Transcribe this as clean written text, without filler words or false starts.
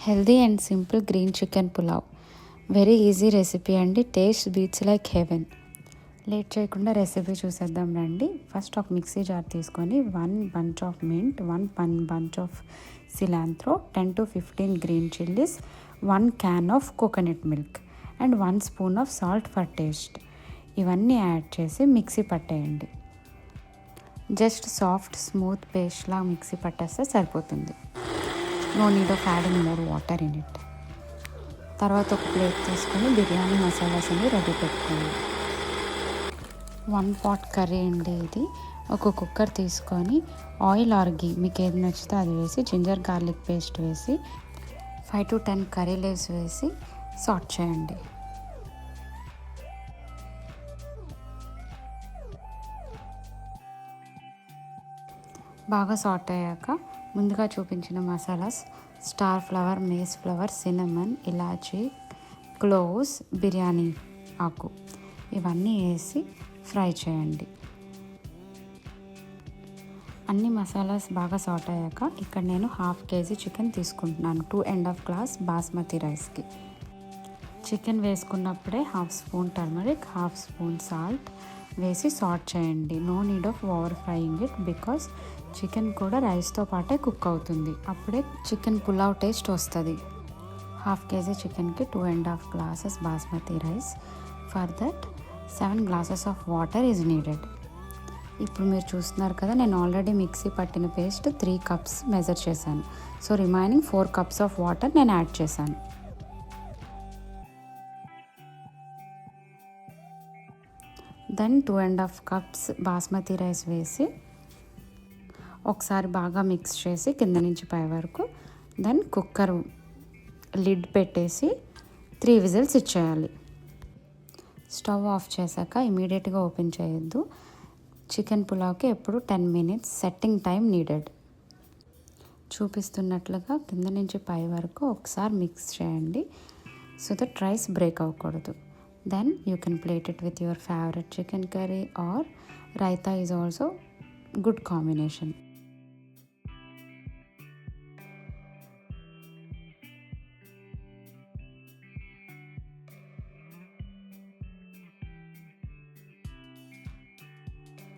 Healthy and simple green chicken pulao. Very easy recipe అండి. Taste beats like heaven. Late చేయకుండా recipe చూసేద్దాం రండి. First ఒక మిక్సీ జార్ తీసుకొని 1 bunch of mint, 1 bunch of cilantro, 10 to 15 green chillies, 1 can of coconut milk and 1 spoon of salt for taste. ఇవన్నీ add చేసి mixie పట్టేయండి. Just soft smooth పేస్ట్లా mixie పట్టేస్తే సరిపోతుంది. No need of adding more water in it. తర్వాత ఒక plate తీసుకొని బిర్యానీ మసాలాస్ అన్ని రెడీ పెట్టుకోండి. 1 pot కర్రీ అండి ఇది. ఒక కుక్కర్ తీసుకొని ఆయిల్ ఆర్ ఘీ మీకు ఏది నచ్చితే అది వేసి, జింజర్ గార్లిక్ పేస్ట్ వేసి, 5 to 10 కర్రీ లీవ్స్ వేసి సాట్ చేయండి. బాగా సాట్ అయ్యాక ముందుగా చూపించిన masalas, star flower, mace flower, cinnamon, elaichi, cloves, biryani ఆకు ఇవన్నీ వేసి ఫ్రై చేయండి. అన్ని మసాలాస్ బాగా సాట్ అయ్యాక ఇక్కడ నేను 1/2 kg చికెన్ తీసుకుంటున్నాను 2.5 glass బాస్మతి రైస్కి. చికెన్ వేసుకున్నప్పుడే 1/2 spoon టర్మరిక్, 1/2 spoon సాల్ట్ వేసి సాట్ చేయండి. No need of over frying it because chicken కూడా రైస్తో పాటే కుక్ అవుతుంది. అప్పుడే చికెన్ పులావ్ టేస్ట్ వస్తుంది. 1/2 kg చికెన్కి 2.5 glasses basmati rice. For that 7 glasses of water is needed. ఇప్పుడు మీరు చూస్తున్నారు కదా, నేను ఆల్రెడీ మిక్సీ పట్టిన పేస్ట్ 3 cups మెజర్ చేశాను. So remaining 4 cups of water నేను యాడ్ చేశాను. దెన్ 2.5 cups బాస్మతి రైస్ వేసి ఒకసారి బాగా మిక్స్ చేసి కింద నుంచి పై వరకు, దెన్ కుక్కర్ లిడ్ పెట్టేసి 3 whistles ఇచ్చేయాలి. స్టవ్ ఆఫ్ చేశాక ఇమీడియట్గా ఓపెన్ చేయొద్దు. చికెన్ పులావ్కి ఎప్పుడు 10 minutes సెట్టింగ్ టైం నీడెడ్. చూపిస్తున్నట్లుగా కింద నుంచి పై వరకు ఒకసారి మిక్స్ చేయండి సో దట్ రైస్ బ్రేక్ అవ్వకూడదు. Then you can plate it with your favourite chicken curry or raita is also good combination.